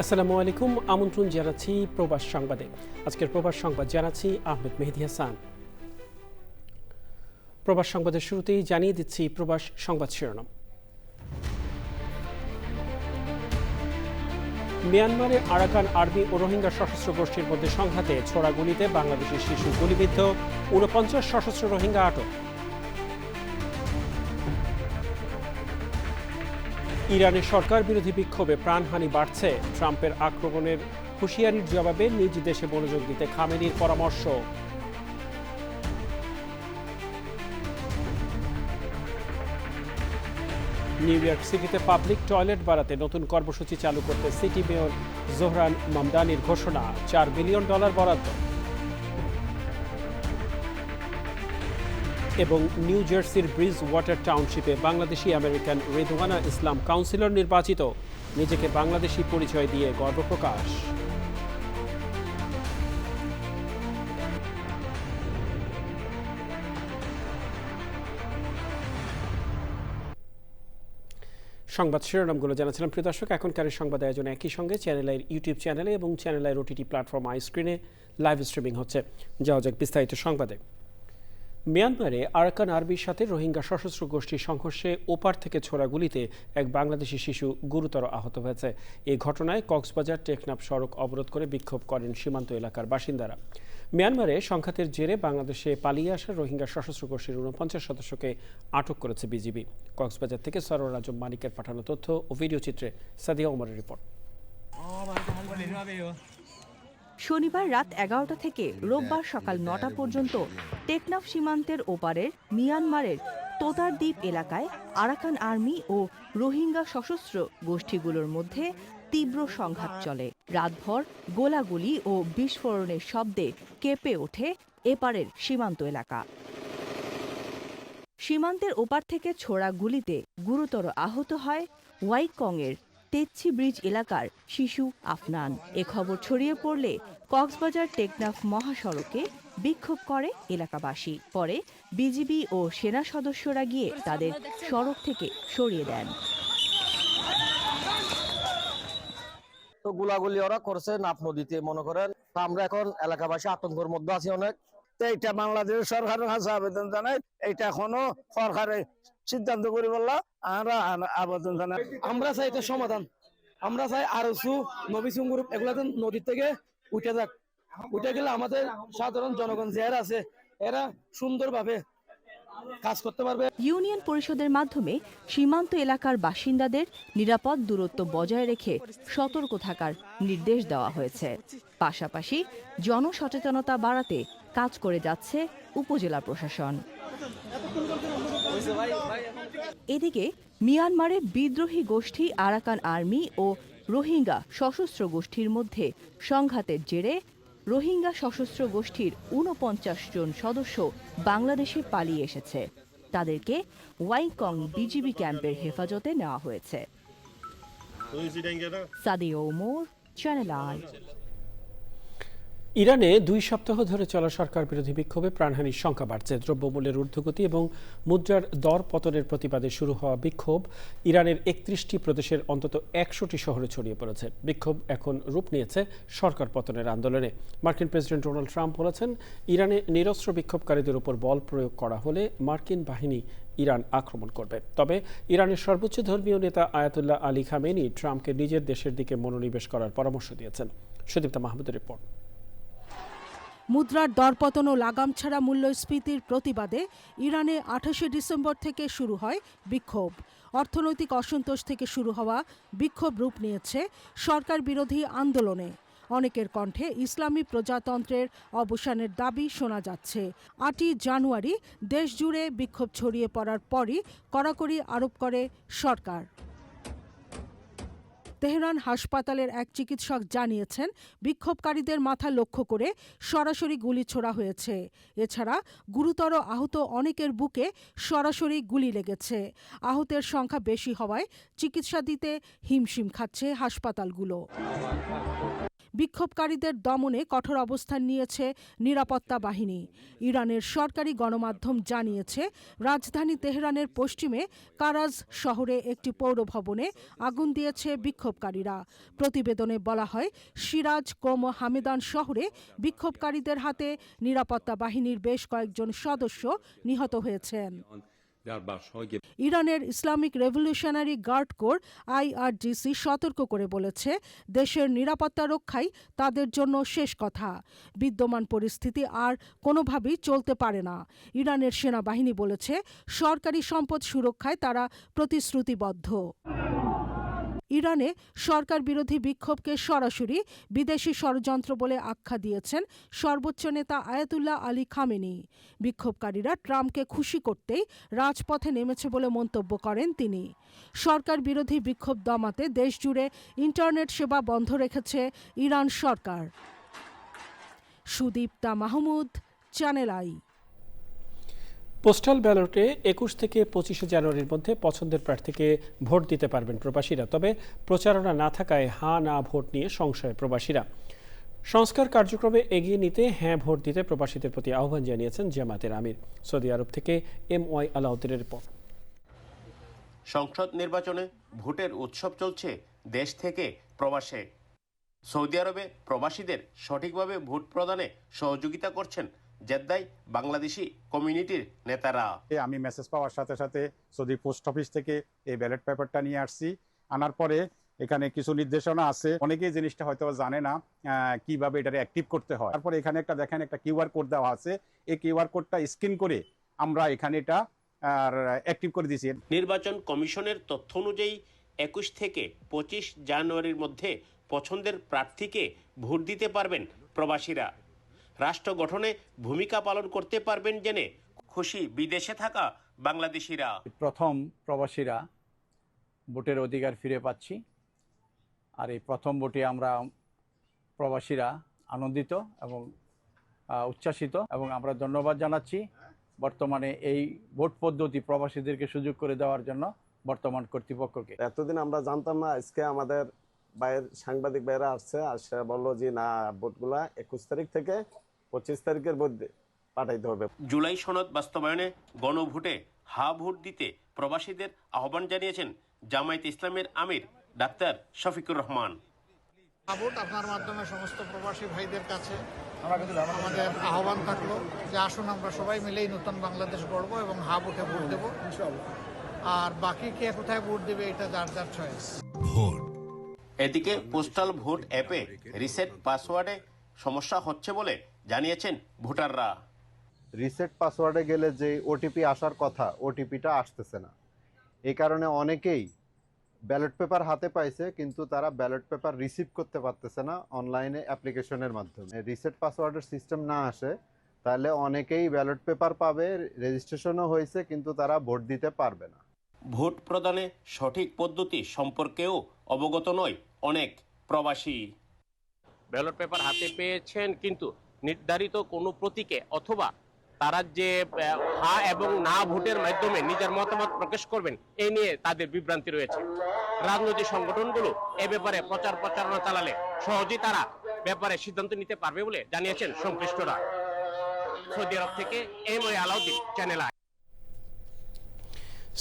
আসসালামু আলাইকুম, আমন্ত্রণ জানাচ্ছি প্রবাস সংবাদে। আজকের প্রবাস সংবাদ জানাচ্ছি আহমেদ মেহেদী হাসান। প্রবাস সংবাদের শুরুতেই জানিয়ে দিচ্ছি প্রবাস সংবাদ শিরোনাম। মিয়ানমারে আরাকান আর্মি ও রোহিঙ্গা সশস্ত্র গোষ্ঠীর মধ্যে সংঘাতে ছোড়া গুলিতে বাংলাদেশের শিশু গুলিবিদ্ধ, ৪৯ সশস্ত্র রোহিঙ্গা আটক। ইরানের সরকার বিরোধী বিক্ষোভে প্রাণহানি বাড়ছে, ট্রাম্পের আক্রমণের হুঁশিয়ারির জবাবে নিজ দেশে মনোযোগ দিতে খামেনির পরামর্শ। নিউ ইয়র্ক সিটিতে পাবলিক টয়লেট বাড়াতে নতুন কর্মসূচি চালু করতে সিটি মেয়র জোহরান মামদানির ঘোষণা, $4 বিলিয়ন বরাদ্দ। এবং নিউ জার্সির ব্রিজ ওয়াটার টাউনশিপে বাংলাদেশি আমেরিকান রেদওয়ানা ইসলাম কাউন্সিলর নির্বাচিত, নিজেকে বাংলাদেশি পরিচয় দিয়ে গর্ব প্রকাশ। সংবাদ শিরোনামগুলো জানাচ্ছিলাম। প্রিয় দর্শক, এখনকার সংবাদ আয়োজন একই সঙ্গে চ্যানেল আইয়ের ইউটিউব চ্যানেলে এবং চ্যানেল আইয়ের ওটিটি প্ল্যাটফর্ম আইস্ক্রিনে লাইভ স্ট্রিমিং হচ্ছে। যাওয়া যাক বিস্তারিত সংবাদে। মিয়ানমারে আরাকান আর্মির সাথে রোহিঙ্গা সশস্ত্র গোষ্ঠীর সংঘর্ষে ওপার থেকে ছোড়া গুলিতে এক বাংলাদেশি শিশু গুরুতর আহত হয়েছে। এই ঘটনায় কক্সবাজার টেকনাফ সড়ক অবরোধ করে বিক্ষোভ করেন সীমান্ত এলাকার বাসিন্দারা। মিয়ানমারে সংঘাতের জেরে বাংলাদেশে পালিয়ে আসা রোহিঙ্গা সশস্ত্র গোষ্ঠীর ৪৯ সদস্যকে আটক করেছে বিজিবি। কক্সবাজার থেকে সরোয়ার আজম মানিকের পাঠানো তথ্য ও ভিডিও চিত্রে সাদিয়া ওমরের রিপোর্ট। শনিবার রাত ১১টা থেকে রোববার সকাল ৯টা পর্যন্ত টেকনাফ সীমান্তের ওপারের মিয়ানমারের তোতার দ্বীপ এলাকায় আরাকান আর্মি ও রোহিঙ্গা সশস্ত্র গোষ্ঠীগুলোর মধ্যে তীব্র সংঘাত চলে। রাতভর গোলাগুলি ও বিস্ফোরণের শব্দে কেঁপে ওঠে এপারের সীমান্ত এলাকা। সীমান্তের ওপার থেকে ছোড়া গুলিতে গুরুতর আহত হয় ওয়াইকংয়ের তেচ্ছি ব্রিজ এলাকার শিশু আফনান। এ খবর ছড়িয়ে পড়লে কক্সবাজার টেকনাফ মহাসড়কে বিক্ষোভ করে এলাকাবাসী। পরে বিজিবি ও সেনা সদস্যরা গিয়ে তাদের সড়ক থেকে সরিয়ে দেন। তো গুলাগুলি ওরা করছে নাফ নদীতে, মনে করেন। আমরা এখন এলাকাবাসী আতঙ্কের মধ্যে আছি অনেক। তো এইটা বাংলাদেশ সরকারের কাছে আবেদন জানাই, এইটা এখনো সরকারের সিদ্ধান্ত করে বললা আমরা আবেদন জানাই। আমরা চাই এটা সমাধান। আমরা চাই আরসু নবিসুম গ্রুপ এগুলা নদীর থেকে উঠে যাক। উঠে গেলে আমাদের সাধারণ জনগণ যারা আছে এরা সুন্দরভাবে কাজ করতে পারবে। ইউনিয়ন পরিষদের মাধ্যমে সীমান্ত এলাকার বাসিন্দাদের নিরাপদ দূরত্ব বজায় রেখে সতর্ক থাকার নির্দেশ দেওয়া হয়েছে। পাশাপাশি জনসচেতনতা বাড়াতে কাজ করে যাচ্ছে উপজেলা প্রশাসন। এদিকে মিয়ানমারে বিদ্রোহী গোষ্ঠী আরাকান আর্মি ও রোহিঙ্গা সশস্ত্র গোষ্ঠীর মধ্যে সংঘাতের জেরে রোহিঙ্গা সশস্ত্র গোষ্ঠীর ৪৯ জন সদস্য বাংলাদেশে পালিয়ে এসেছে। তাদেরকে ওয়াইকং বিজিবি ক্যাম্পের হেফাজতে নেওয়া হয়েছে। Sadia Omar, channel I. ইরানে ২ সপ্তাহ ধরে চলা সরকার বিরোধী বিক্ষোভে প্রাণহানির সংখ্যা বাড়ছে। দ্রব্যমূল্যের ঊর্ধ্বগতি এবং মুদ্রার দর পতনের প্রতিবাদে শুরু হওয়া বিক্ষোভ ইরানের ৩১টি প্রদেশের অন্তত ১০০টি শহরে ছড়িয়ে পড়েছে। বিক্ষোভ এখন রূপ নিয়েছে সরকার পতনের আন্দোলনে। মার্কিন প্রেসিডেন্ট ডোনাল্ড ট্রাম্প বলেছেন, ইরানে নিরস্ত্র বিক্ষোভকারীদের উপর বল প্রয়োগ করা হলে মার্কিন বাহিনী ইরান আক্রমণ করবে। তবে ইরানের সর্বোচ্চ ধর্মীয় নেতা আয়াতুল্লাহ আলী খামেনি ট্রাম্পকে নিজের দেশের দিকে মনোনিবেশ করার পরামর্শ দিয়েছেন। সুদীপ্তা মাহমুদের রিপোর্ট। মুদ্রার দরপতন ও লাগাম ছাড়া মূল্যস্ফীতির প্রতিবাদে ইরানে ২৮শে ডিসেম্বর থেকে শুরু হয় বিক্ষোভ। অর্থনৈতিক অসন্তোষ থেকে শুরু হওয়া বিক্ষোভ রূপ নিয়েছে সরকার বিরোধী আন্দোলনে। অনেকের কণ্ঠে ইসলামী প্রজাতন্ত্রের অবসানের দাবি শোনা যাচ্ছে। ৮ই জানুয়ারি দেশজুড়ে বিক্ষোভ ছড়িয়ে পড়ার পরই কড়াকড়ি আরোপ করে সরকার। তেহরান হাসপাতালের এক চিকিৎসক জানিয়েছেন, বিক্ষোভকারীদের মাথা লক্ষ্য করে সরাসরি গুলি ছোড়া হয়েছে। এছাড়া গুরুতর আহত অনেকের বুকে সরাসরি গুলি লেগেছে। আহতের সংখ্যা বেশি হওয়ায় চিকিৎসা দিতে হিমশিম খাচ্ছে হাসপাতালগুলো। বিক্ষোভকারীদের দমনে কঠোর অবস্থান নিয়েছে নিরাপত্তা বাহিনী। ইরানের সরকারি গণমাধ্যম জানিয়েছে, রাজধানী তেহরানের পশ্চিমে কারাজ শহরে একটি পৌর ভবনে আগুন দিয়েছে বিক্ষোভকারীরা। প্রতিবেদনে বলা হয়, সিরাজ কোম হামেদান শহরে বিক্ষোভকারীদের হাতে নিরাপত্তা বাহিনীর বেশ কয়েকজন সদস্য নিহত হয়েছেন। ইরানের Islamic Revolutionary Guard Corps IRGC সতর্ক করে বলেছে, দেশের নিরাপত্তা রক্ষাই তাদের জন্য শেষ কথা। বিদ্যমান পরিস্থিতি আর কোনোভাবেই চলতে পারে না। ইরানের সেনাবাহিনী বলেছে, সরকারি সম্পদ সুরক্ষায় তারা প্রতিশ্রুতিবদ্ধ। ইরানে সরকার বিরোধী বিক্ষোভকে সরাসরি বিদেশি ষড়যন্ত্র বলে আখ্যা দিয়েছেন সর্বোচ্চ নেতা আয়াতুল্লাহ আলী খামেনি। বিক্ষোভকারীরা ট্রাম্পকে খুশি করতেই রাজপথে নেমেছে বলে মন্তব্য করেন তিনি। সরকার বিরোধী বিক্ষোভ দমাতে দেশজুড়ে ইন্টারনেট সেবা বন্ধ রেখেছে ইরান সরকার। Sudipta Mahmud, channel I. Postal ব্যালটে 21 থেকে 25 জানুয়ারির মধ্যে পছন্দের প্রার্থীকে ভোট দিতে পারবেন প্রবাসীরা। তবে প্রচারণা না থাকায় হ্যাঁ না ভোট নিয়ে সংশয় প্রবাসীরা। সংস্কার কার্যক্রমে এগিয়ে নিতে হ্যাঁ ভোট দিতে প্রবাসীদের প্রতি আহ্বান জানিয়েছেন জামাতের আমির। সৌদি আরব থেকে MY আলাউদ্দিনের রিপোর্ট। সংসদ নির্বাচনে ভোটের উৎসব চলছে দেশ থেকে প্রবাসে। সৌদি আরবে প্রবাসীদের সঠিকভাবে ভোট প্রদানে সহযোগিতা করছেন জেদ্দায় বাংলাদেশি কমিউনিটির নেতারা। আমি মেসেজ পাওয়ার সাথে সাথে সৌদি পোস্ট অফিস থেকে এই ব্যালট পেপারটা নিয়ে আসছি। আনার পরে এখানে কিছু নির্দেশনা আছে, অনেকেই জিনিসটা হয়তো জানে না কিভাবে এটা অ্যাক্টিভ করতে হয়। তারপরে এখানে একটা দেখেন একটা QR কোড দেওয়া আছে, এই QR কোডটা স্ক্যান করে আমরা এখানে এটা অ্যাক্টিভ করে দিয়েছি। নির্বাচন কমিশনের তথ্য অনুযায়ী 21 থেকে 25 জানুয়ারির মধ্যে পছন্দের প্রার্থীকে ভোট দিতে পারবেন প্রবাসীরা। রাষ্ট্র গঠনে ভূমিকা পালন করতে পারবেন জেনে খুশি বিদেশে থাকা বাংলাদেশিরা। প্রথম প্রবাসীরা ভোটের অধিকার ফিরে পাচ্ছি, আর এই প্রথম ভোটে আমরা প্রবাসীরা আনন্দিত এবং উচ্ছ্বাসিত, এবং আমরা ধন্যবাদ জানাচ্ছি বর্তমানে এই ভোট পদ্ধতি প্রবাসীদেরকে সুযোগ করে দেওয়ার জন্য বর্তমান কর্তৃপক্ষকে। এতদিন আমরা জানতাম না, আজকে আমাদের বাইরের সাংবাদিক ভাইরা আসছে, আর সে বললো যে না, ভোটগুলা 21 তারিখ থেকে 25 তারিখের মধ্যে পাঠাইতে হবে। জুলাই সনদ বাস্তবায়নে গণভোটে হা ভোট দিতে প্রবাসীদের আহ্বান জানিয়েছেন জামায়াতে ইসলামের আমির ডাক্তার শফিকুর রহমান। ভোট আপনার মাধ্যমে সমস্ত প্রবাসী ভাইদের কাছে আমাদের আহ্বান থাকলো যে আসুন আমরা সবাই মিলেই নতুন বাংলাদেশ গড়ব এবং হা ভোটে ভোট দেবো। আর বাকি কে কোথায় ভোট দেবে এটা যার যার চয়েস। এদিকে পোস্টাল ভোট অ্যাপে রিসেট পাসওয়ার্ডে সমস্যা হচ্ছে বলে জানিয়েছেন ভোটাররা। রিসেট পাসওয়ার্ডে গেলে যে OTP আসার কথা, OTPটা আসতেছে না। এই কারণে অনেকেই ব্যালট পেপার হাতে পাইছে, কিন্তু তারা ব্যালট পেপার রিসিভ করতে পারতেছে না অনলাইনে অ্যাপ্লিকেশনের মাধ্যমে। রিসেট পাসওয়ার্ডের সিস্টেম না আসে তাহলে অনেকেই ব্যালট পেপার পাবে, রেজিস্ট্রেশনও হয়েছে, কিন্তু তারা ভোট দিতে পারবে না। ভোট প্রদানে সঠিক পদ্ধতি সম্পর্কেও অবগত নয় অনেক প্রবাসী। ব্যালট পেপার হাতে পেয়েছেন, কিন্তু নির্ধারিত কোনো প্রতীকে অথবা তারা যে হা এবং না ভোটের মাধ্যমে নিজের মতামত প্রকাশ করবেন, এই নিয়ে তাদের বিভ্রান্তি রয়েছে। রাজনৈতিক সংগঠনগুলো এ ব্যাপারে প্রচারণা চালালে সহজেই তারা ব্যাপারে সিদ্ধান্ত নিতে পারবে বলে জানিয়েছেন সংশ্লিষ্টরা। সৌদি আরব থেকে MY আলাউদ্দিন, চ্যানেল আই।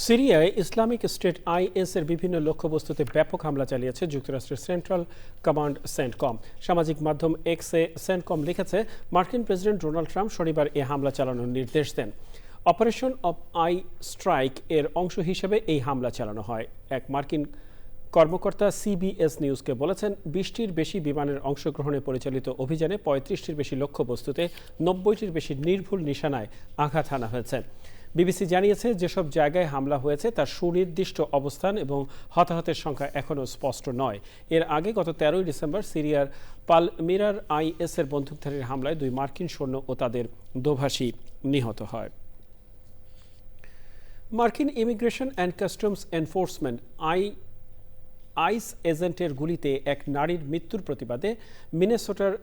সিরিয়ায় ইসলামিক স্টেট IS এর বিভিন্ন লক্ষ্যবস্তুতে ব্যাপক হামলা চালিয়েছে যুক্তরাষ্ট্রের সেন্ট্রাল কমান্ড CENTCOM। সামাজিক মাধ্যম X-এ CENTCOM লিখেছে, মার্কিন প্রেসিডেন্ট ডোনাল্ড ট্রাম্প শনিবার এ হামলা চালানোর নির্দেশ দেন। অপারেশন অফ আই স্ট্রাইক এর অংশ হিসেবে এই হামলা চালানো হয়। এক মার্কিন কর্মকর্তা CBS নিউজকে বলেছেন, 20টির বেশি বিমানের অংশগ্রহণে পরিচালিত অভিযানে 35টির বেশি লক্ষ্যবস্তুতে 90টির বেশি নির্ভুল নিশানায় আঘাত হানা হয়েছে। BBC জানিয়েছে, যেসব জায়গায় হামলা হয়েছে তার সুনির্দিষ্ট অবস্থান এবং হতাহতের সংখ্যা এখনও স্পষ্ট নয়। এর আগে গত 13 ডিসেম্বর সিরিয়ার পালমিরার IS এর বন্দুকধারীর হামলায় 2 মার্কিন সৈন্য ও তাদের দোভাষী নিহত হয়। মার্কিন Immigration and Customs Enforcement ICE এজেন্টের গুলিতে এক নারীর মৃত্যুর প্রতিবাদে মিনেসোটার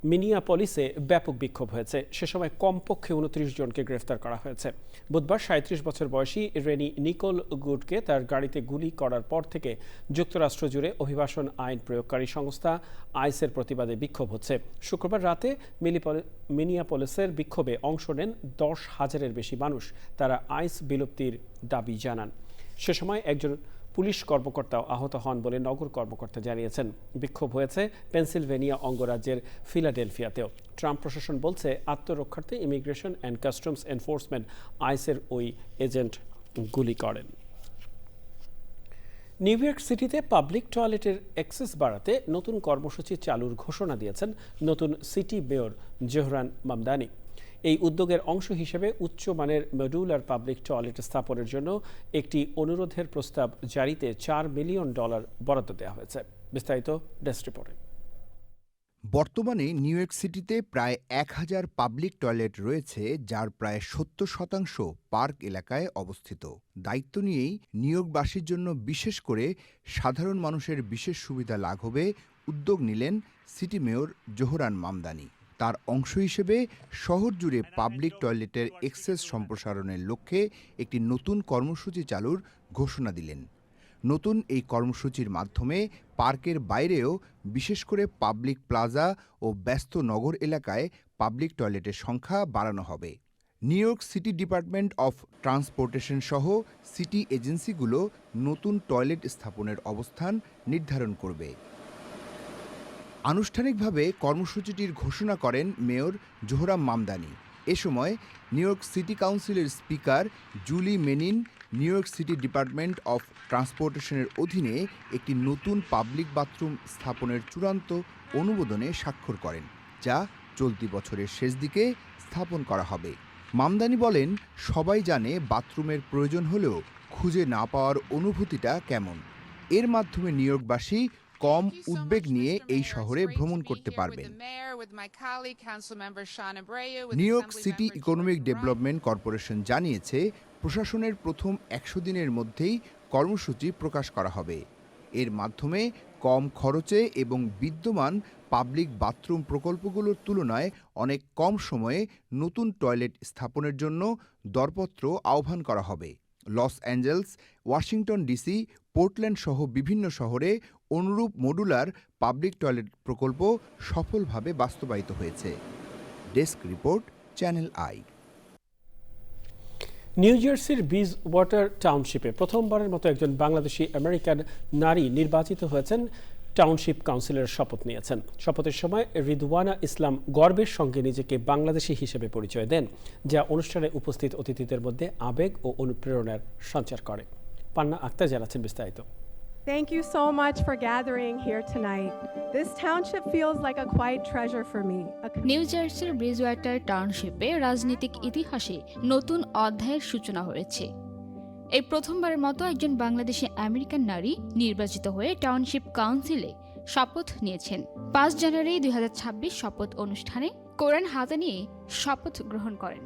মিনিয়াপলিসে ব্যাপক বিক্ষোভ হয়েছে। সে সময় কমপক্ষে 29 জনকে গ্রেফতার করা হয়েছে। বুধবার 37 বছর বয়সী রেনি নিকোল গুডকে তার গাড়িতে গুলি করার পর থেকে যুক্তরাষ্ট্র জুড়ে অভিবাসন আইন প্রয়োগকারী সংস্থা আইসের প্রতিবাদে বিক্ষোভ হচ্ছে। শুক্রবার রাতে মিনিয়াপলিসের বিক্ষোভে অংশ নেন 10,000-এর বেশি মানুষ। তারা আইস বিলুপ্তির দাবি জানান। সে সময় একজন পুলিশ কর্মকর্তাও আহত হন বলে নগর কর্মকর্তা জানিয়েছেন। বিক্ষোভ হয়েছে পেনসিলভেনিয়া অঙ্গরাজ্যের ফিলাডেলফিয়াতেও। ট্রাম্প প্রশাসন বলছে আত্মরক্ষার্থে ইমিগ্রেশন অ্যান্ড কাস্টমস এনফোর্সমেন্ট আইসের ওই এজেন্ট গুলি করেন। নিউ ইয়র্ক সিটিতে পাবলিক টয়লেটের অ্যাক্সেস বাড়াতে নতুন কর্মসূচি চালুর ঘোষণা দিয়েছেন নতুন সিটি মেয়র জোহরান মামদানি। এই উদ্যোগের অংশ হিসেবে উচ্চমানের মডুলার পাবলিক টয়লেট স্থাপনের জন্য একটি অনুরোধের প্রস্তাব জারিতে $4 মিলিয়ন বরাদ্দ দেওয়া হয়েছে। বিস্তারিত ডেস্ক রিপোর্টে। বর্তমানে নিউ ইয়র্ক সিটিতে প্রায় 1000 পাবলিক টয়লেট রয়েছে, যার প্রায় 70% পার্ক এলাকায় অবস্থিত। দায়িত্ব নিয়েই নিউ ইয়র্কবাসীর জন্য বিশেষ করে সাধারণ মানুষের বিশেষ সুবিধা লাঘবে উদ্যোগ নিলেন সিটি মেয়র জোহরান মামদানি। তার অংশ হিসেবে শহর জুড়ে পাবলিক টয়লেটের অ্যাক্সেস সম্প্রসারণের লক্ষ্যে একটি নতুন কর্মসূচি চালুর ঘোষণা দিলেন। নতুন এই কর্মসূচির মাধ্যমে পার্কের বাইরেও বিশেষ করে পাবলিক প্লাজা ও ব্যস্ত নগর এলাকায় পাবলিক টয়লেটের সংখ্যা বাড়ানো হবে। New York City department of transportation সহ সিটি এজেন্সিগুলো নতুন টয়লেট স্থাপনের অবস্থান নির্ধারণ করবে। আনুষ্ঠানিকভাবে কর্মসূচিটির ঘোষণা করেন মেয়র জোহরান মামদানি। এ সময় নিউ ইয়র্ক সিটি কাউন্সিলের speaker Julie Menin New York City department of ট্রান্সপোর্টেশনের অধীনে একটি নতুন পাবলিক বাথরুম স্থাপনের চূড়ান্ত অনুমোদনে স্বাক্ষর করেন, যা চলতি বছরের শেষ দিকে স্থাপন করা হবে। মামদানি বলেন, সবাই জানে বাথরুমের প্রয়োজন হলেও খুঁজে না পাওয়ার অনুভূতিটা কেমন। এর মাধ্যমে নিউ ইয়র্কবাসী কম উদ্বেগ নিয়ে এই শহরে ভ্রমণ করতে পারবেন। New York city economic development corporation জানিয়েছে, প্রশাসনের প্রথম 100 দিনের মধ্যেই কর্মসূচি প্রকাশ করা হবে। এর মাধ্যমে কম খরচে এবং বিদ্যমান পাবলিক বাথরুম প্রকল্পগুলোর তুলনায় অনেক কম সময়ে নতুন টয়লেট স্থাপনের জন্য দরপত্র আহ্বান করা হবে। Los Angeles, Washington DC, Portland সহ বিভিন্ন শহরে অনুরূপ মডুলার পাবলিক টয়লেট প্রকল্প সফলভাবে বাস্তবায়িত হয়েছে। Desk report, channel I. New জার্সির ব্রিজ ওয়াটার টাউনশিপে প্রথমবারের মতো একজন বাংলাদেশি আমেরিকান নারী নির্বাচিত হয়েছেন। টাউনশিপ কাউন্সিলের শপথ নিয়েছেন। শপথের সময় রিদওয়ানা ইসলাম গর্বের সঙ্গে নিজেকে বাংলাদেশি হিসেবে পরিচয় দেন, যা অনুষ্ঠানে উপস্থিত অতিথিদের মধ্যে আবেগ ও অনুপ্রেরণার সঞ্চার করে। পান্না আক্তার জানাচ্ছেন বিস্তারিত। Thank you so much for gathering here tonight. This township feels like a quiet treasure for me. New জার্সির ব্রিজওয়াটার টাউনশিপে রাজনৈতিক ইতিহাসে নতুন অধ্যায়ের সূচনা হয়েছে। এই প্রথমবারের মতো একজন বাংলাদেশি আমেরিকান নারী নির্বাচিত হয়ে টাউনশিপ কাউন্সিলে শপথ নিয়েছেন। 5 জানুয়ারি 2026 শপথ অনুষ্ঠানে কোরআন হাতে নিয়ে শপথ গ্রহণ করেন।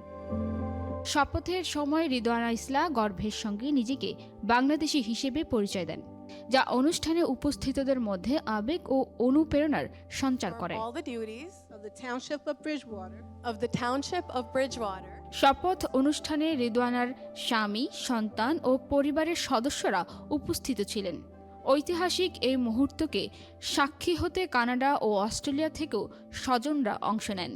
শপথের সময় রিদওয়ানা ইসলাম গর্বের সঙ্গে নিজেকে বাংলাদেশি হিসেবে পরিচয় দেন, যা অনুষ্ঠানে উপস্থিতদের মধ্যে আবেগ ও অনুপ্রেরণার সঞ্চার করে। শপথ অনুষ্ঠানে রিদওয়ানার স্বামী, সন্তান ও পরিবারের সদস্যরা উপস্থিত ছিলেন। ঐতিহাসিক এই মুহূর্তকে সাক্ষী হতে কানাডা ও অস্ট্রেলিয়া থেকেও স্বজনরা অংশ নেন।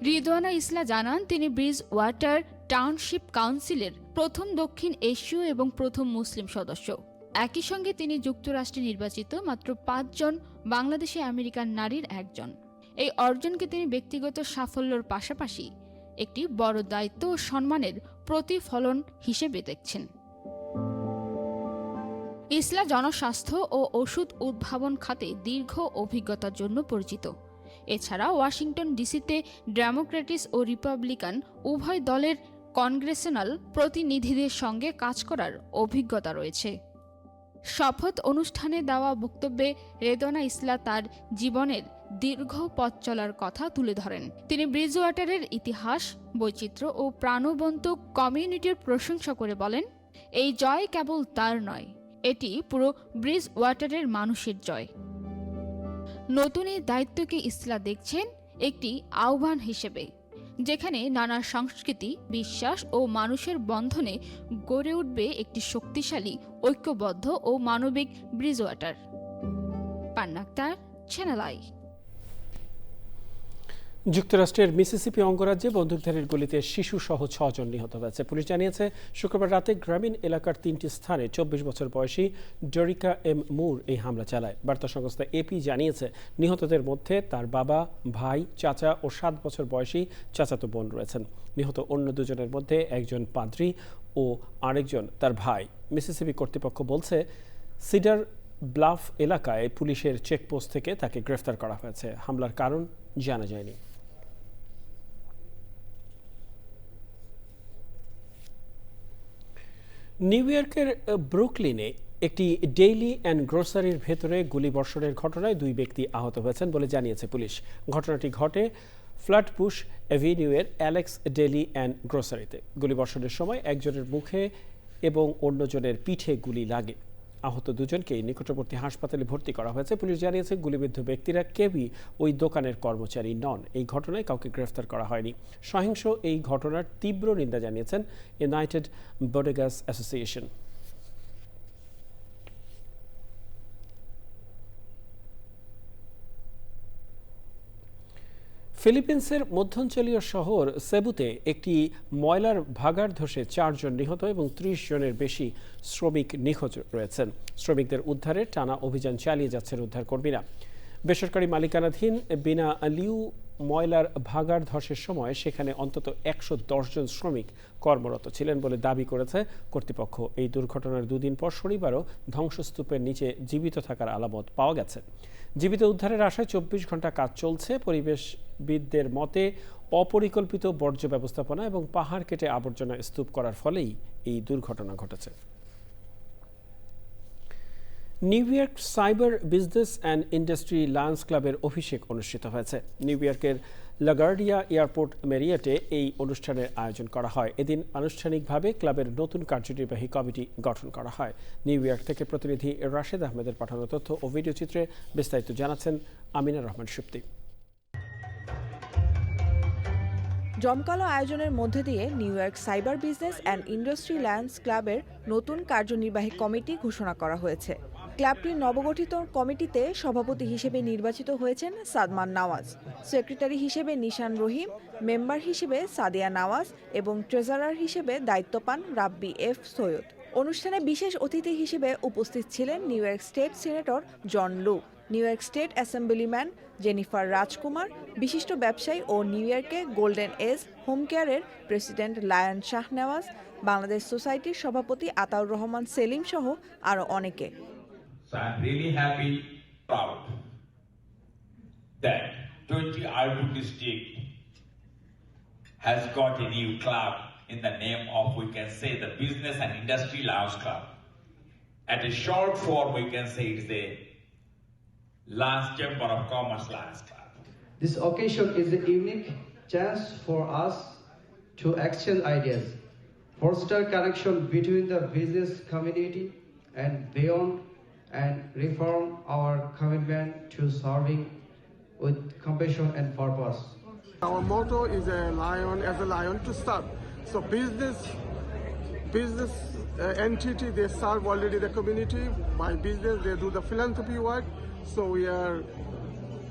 রিদওয়ানা ইসলাম জানান, তিনি ব্রিজ ওয়াটার টাউনশিপ কাউন্সিলের প্রথম দক্ষিণ এশীয় এবং প্রথম মুসলিম সদস্য। একই সঙ্গে তিনি যুক্তরাষ্ট্রে নির্বাচিত মাত্র 5 জন বাংলাদেশি আমেরিকান নারীর একজন। এই অর্জনকে তিনি ব্যক্তিগত সাফল্যের পাশাপাশি একটি বড় দায়িত্ব ও সম্মানের প্রতিফলন হিসেবে দেখছেন। ইসলাম জনস্বাস্থ্য ও ওষুধ উদ্ভাবন খাতে দীর্ঘ অভিজ্ঞতার জন্য পরিচিত। এছাড়া ওয়াশিংটন ডিসিতে ডেমোক্রেটিক ও রিপাবলিকান উভয় দলের কংগ্রেসনাল প্রতিনিধিদের সঙ্গে কাজ করার অভিজ্ঞতা রয়েছে। শপথ অনুষ্ঠানে দেওয়া বক্তব্যে রিদওয়ানা ইসলাম তার জীবনের দীর্ঘ পথ চলার কথা তুলে ধরেন। তিনি ব্রিজওয়াটারের ইতিহাস, বৈচিত্র্য ও প্রাণবন্ত কমিউনিটির প্রশংসা করে বলেন, এই জয় কেবল তার নয়, এটি পুরো ব্রিজওয়াটারের মানুষের জয়। নতুন এই দায়িত্বকে ইসলা দেখছেন একটি আহ্বান হিসেবে, যেখানে নানা সংস্কৃতি, বিশ্বাস ও মানুষের বন্ধনে গড়ে উঠবে একটি শক্তিশালী, ঐক্যবদ্ধ ও মানবিক ব্রিজওয়াটার। পান্না আক্তার, চ্যানেল আই। যুক্তরাষ্ট্রের মিসিসিপি অঙ্গরাজ্যে বন্দুকধারীর গুলিতে শিশুসহ 6 জন নিহত হয়েছে। পুলিশ জানিয়েছে শুক্রবার রাতে গ্রামীণ এলাকার 3টি স্থানে 24 বছর বয়সী ডরিকা এম মুর এই হামলা চালায়। বার্তা সংস্থা এপি জানিয়েছে নিহতদের মধ্যে তার বাবা, ভাই, চাচা ও 7 বছর বয়সী চাচাতো বোন রয়েছেন। নিহত অন্য দুজনের মধ্যে একজন পাদ্রী ও আরেকজন তার ভাই। মিসিসিপি কর্তৃপক্ষ বলছে সিডার ব্লাফ এলাকায় পুলিশের চেকপোস্ট থেকে তাকে গ্রেফতার করা হয়েছে। হামলার কারণ জানা যায়নি। নিউ ইয়র্কের ব্রুকলিনে একটি ডেইলি অ্যান্ড গ্রোসারির ভেতরে গুলিবর্ষণের ঘটনায় 2 ব্যক্তি আহত হয়েছেন বলে জানিয়েছে পুলিশ। ঘটনাটি ঘটে ফ্ল্যাটবুশ অ্যাভিনিউয়ের অ্যালেক্স ডেইলি অ্যান্ড গ্রোসারিতে। গুলিবর্ষণের সময় একজনের মুখে এবং অন্যজনের পিঠে গুলি লাগে। আহত দুজনকে নিকটবর্তী হাসপাতালে ভর্তি করা হয়েছে। পুলিশ জানিয়েছে গুলিবিদ্ধ ব্যক্তিরা কেউই ওই দোকানের কর্মচারী নন। এই ঘটনায় কাউকে গ্রেফতার করা হয়নি। সহিংস এই ঘটনার তীব্র নিন্দা জানিয়েছেন ইউনাইটেড বোডেগাস অ্যাসোসিয়েশন। ফিলিপিন্সের মধ্যাঞ্চলীয় শহর সেবুতে একটি ময়লার ভাগাড় ধসে 4 জন নিহত এবং 30 জনের বেশি শ্রমিক নিখোঁজ রয়েছেন। শ্রমিকদের উদ্ধারে টানা অভিযান চালিয়ে যাচ্ছেন উদ্ধারকর্মীরা। বেসরকারি মালিকানাধীন বিনা লিউ ময়লার ভাগাড় ধসের সময় সেখানে অন্তত 110 জন শ্রমিক কর্মরত ছিলেন বলে দাবি করেছে কর্তৃপক্ষ। এই দুর্ঘটনার 2 দিন পর শনিবারও ধ্বংসস্তূপের নিচে জীবিত থাকার আলামত পাওয়া গেছে। জীবিত উদ্ধারের আশায় 24 ঘন্টা কাজ চলছে। পরিবেশবিদদের মতে অপরিকল্পিত বর্জ্য ব্যবস্থাপনা এবং পাহাড় কেটে আবর্জনা স্তূপ করার ফলেই এই দুর্ঘটনা ঘটেছে। New York cyber business and industry Lions ক্লাবের অভিষেক অনুষ্ঠিত হয়েছে। নিউ ইয়র্কের লাগার্ডিয়া এয়ারপোর্ট মেরিয়েটে এই অনুষ্ঠানের আয়োজন করা হয়। এদিন আনুষ্ঠানিকভাবে ক্লাবের নতুন কার্যনির্বাহী কমিটি গঠন করা হয়। নিউ ইয়র্ক থেকে প্রতিনিধি রাশেদ আহমেদের পাঠানো তথ্য ও ভিডিও চিত্রে বিস্তারিত জানাচ্ছেন আমিনা রহমান সুপ্তি। জমকালো আয়োজনের মধ্যে দিয়ে new York cyber business and industry Lions ক্লাবের নতুন কার্যনির্বাহী কমিটি ঘোষণা করা হয়েছে। ক্লাবটির নবগঠিত কমিটিতে সভাপতি হিসেবে নির্বাচিত হয়েছেন সাদমান নওয়াজ, সেক্রেটারি হিসেবে নিশান রহিম, মেম্বার হিসেবে সাদিয়া নওয়াজ এবং ট্রেজারার হিসেবে দায়িত্ব পান রাব্বি এফ সৈয়দ। অনুষ্ঠানে বিশেষ অতিথি হিসেবে উপস্থিত ছিলেন New York state senator John Liu, New York state assemblyman Jennifer Rajkumar, বিশিষ্ট ব্যবসায়ী ও নিউ ইয়র্কে গোল্ডেন এজ হোম কেয়ারের প্রেসিডেন্ট লায়ন শাহনেওয়াজ, বাংলাদেশ সোসাইটির সভাপতি আতাউর রহমান সেলিম সহ আরও অনেকে। So I'm really happy, proud that 20 Arbu district has got a new club in the name of, we can say, the Business and Industry Lions Club. At a short form, we can say it's the Lions Chamber of Commerce Lions Club. This occasion is a unique chance for us to exchange ideas, foster connection between the business community and beyond, and reform our commitment to serving with compassion and purpose. Our motto is a lion to serve. So business entity, they serve already the community. By business, they do the philanthropy work. So we are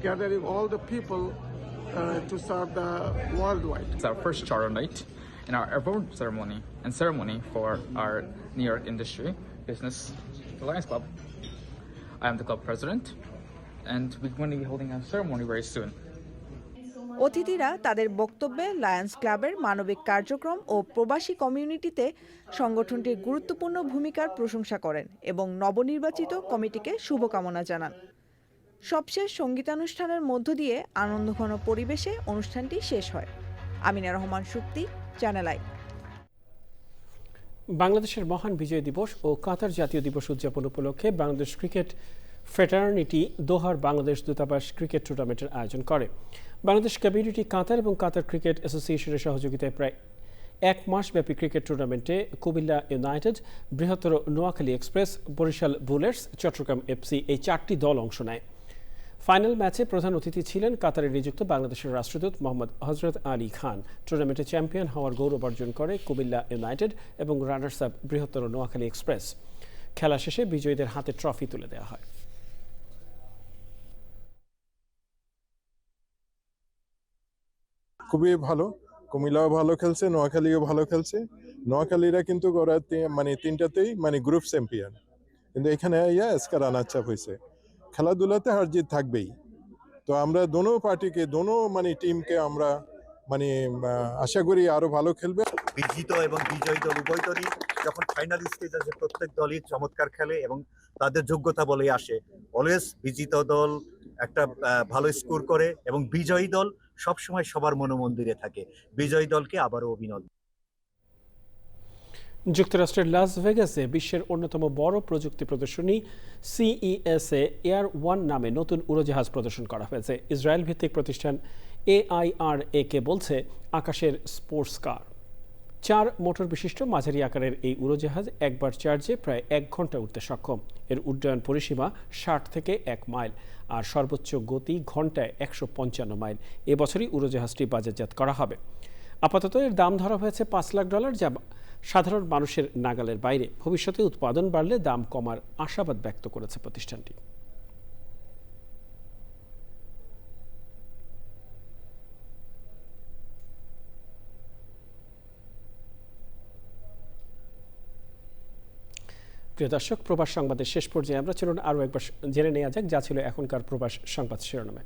gathering all the people to serve the worldwide. It's our first charter night and our award ceremony for our New York Industry Business Alliance Club. I am the club president, and we're going to be holding a ceremony very soon. অতিথিরা তাদের বক্তব্যে Lions ক্লাবের মানবিক কার্যক্রম ও প্রবাসী কমিউনিটিতে সংগঠনটির গুরুত্বপূর্ণ ভূমিকার প্রশংসা করেন এবং নবনির্বাচিত কমিটিকে শুভকামনা জানান। সবশেষ সঙ্গীতানুষ্ঠানের মধ্য দিয়ে আনন্দঘন পরিবেশে অনুষ্ঠানটি শেষ হয়। Amina Rahman Supti, channel I. বাংলাদেশের মহান বিজয় দিবস ও কাতার জাতীয় দিবস উদযাপন উপলক্ষে বাংলাদেশ ক্রিকেট ফ্রেটার্নিটি দোহার বাংলাদেশ দূতাবাস ক্রিকেট টুর্নামেন্টের আয়োজন করে। বাংলাদেশ কমিউনিটি কাতার এবং কাতার ক্রিকেট অ্যাসোসিয়েশনের সহযোগিতায় প্রায় 1 মাসব্যাপী ক্রিকেট টুর্নামেন্টে কুমিল্লা ইউনাইটেড, বৃহত্তর Noakhali Express, Barishal Bullets, Chattogram FC এই 4টি দল অংশ নেয়। ফাইনাল ম্যাচে প্রধান অতিথি ছিলেন কাতারে নিযুক্ত বাংলাদেশের রাষ্ট্রদূত মোহাম্মদ হযরত আলী খান। টুর্নামেন্টে চ্যাম্পিয়ন হওয়ার গৌরব অর্জন করে কুমিল্লা ইউনাইটেড এবং রানার্স আপ বৃহত্তর নোয়াখালী এক্সপ্রেস। খেলা শেষে বিজয়ীদের হাতে ট্রফি তুলে দেওয়া হয়। খুবই ভালো, কুমিল্লাও ভালো খেলছে, নোয়াখালীও ভালো খেলছে। নোয়াখালীরা কিন্তু মানে তিনটাতেই মানে গ্রুপ চ্যাম্পিয়ন, কিন্তু এখানে আজকে রানার চাপ হয়েছে। খেলাধুলাতে হার জিত থাকবেই, তো আমরা দোনো পার্টিকে মানে টিমকে আমরা মানে আশা করি আরো ভালো খেলবে। বিজিত এবং বিজয়ী দল উভয় দলই যখন ফাইনাল স্টেজ আসে প্রত্যেক দলই চমৎকার খেলে এবং তাদের যোগ্যতা বলেই আসে। অলওয়েজ বিজিত দল একটা ভালো স্কোর করে এবং বিজয়ী দল সবসময় সবার মনোমন্দিরে থাকে। বিজয়ী দলকে আবারও অভিনন্দন। যুক্তরাষ্ট্রের লাস ভেগাসে বিশ্বের অন্যতম বড় প্রযুক্তি প্রদর্শনী CES-এ এয়ার ওয়ান নামে নতুন উড়োজাহাজ প্রদর্শন করা হয়েছে। ইসরায়েল ভিত্তিক প্রতিষ্ঠান AIRA-কে বলছে আকাশের স্পোর্টস কার। 4 মোটর বিশিষ্ট মাঝারি আকারের এই উড়োজাহাজ একবার চার্জে প্রায় 1 ঘন্টা উঠতে সক্ষম। এর উড্ডয়ন পরিসীমা 60 থেকে 1 মাইল আর সর্বোচ্চ গতি ঘন্টায় 155 মাইল। এবছরই উড়োজাহাজটি বাজারজাত করা হবে। আপাতত এর দাম ধরা হয়েছে $5 লাখ, যা সাধারণ মানুষের নাগালের বাইরে। ভবিষ্যতে উৎপাদন বাড়লে দাম কমার আশাবাদ ব্যক্ত করেছে প্রতিষ্ঠানটি। প্রিয় দর্শক, প্রবাস সংবাদের শেষ পর্যায়ে আমরা চলুন আরও একবার জেনে নেওয়া যাক যা ছিল এখনকার প্রবাস সংবাদ শিরোনামে।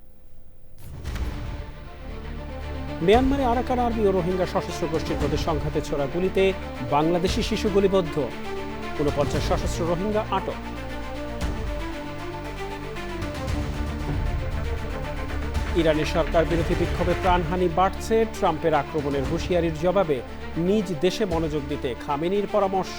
মিয়ানমারে আরাকান আর্মি ও রোহিঙ্গা সশস্ত্র গোষ্ঠীর মধ্যে সংঘাতে ছোড়া গুলিতে বাংলাদেশি শিশু গুলিবদ্ধ, 49 সশস্ত্র রোহিঙ্গা আটক। ইরানের সরকার বিরোধী বিক্ষোভে প্রাণহানি বাড়ছে, ট্রাম্পের আক্রমণের হুঁশিয়ারির জবাবে নিজ দেশে মনোযোগ দিতে খামেনির পরামর্শ।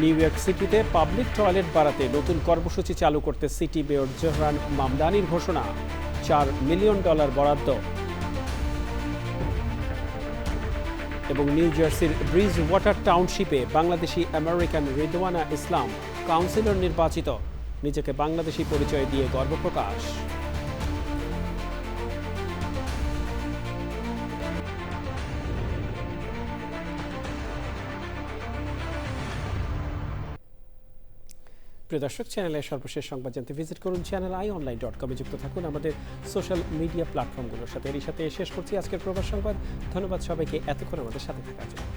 নিউ ইয়র্ক সিটিতে পাবলিক টয়লেট বাড়াতে নতুন কর্মসূচি চালু করতে সিটি মেয়র জোহরান মামদানির ঘোষণা, $4 মিলিয়ন বরাদ্দ। এবং নিউ জার্সির ব্রিজ ওয়াটার টাউনশিপে বাংলাদেশি আমেরিকান রিদওয়ানা ইসলাম কাউন্সিলর নির্বাচিত, নিজেকে বাংলাদেশি পরিচয় দিয়ে গর্ব প্রকাশ। প্রিয় দর্শক, চ্যানেলের সর্বশেষ সংবাদ জানতে ভিজিট করুন channelionline.com-এ যুক্ত থাকুন আমাদের সোশ্যাল মিডিয়া প্ল্যাটফর্মগুলোর সাথে। এরই সাথে শেষ করছি আজকের প্রবাস সংবাদ। ধন্যবাদ সবাইকে এতক্ষণ আমাদের সাথে থাকার জন্য।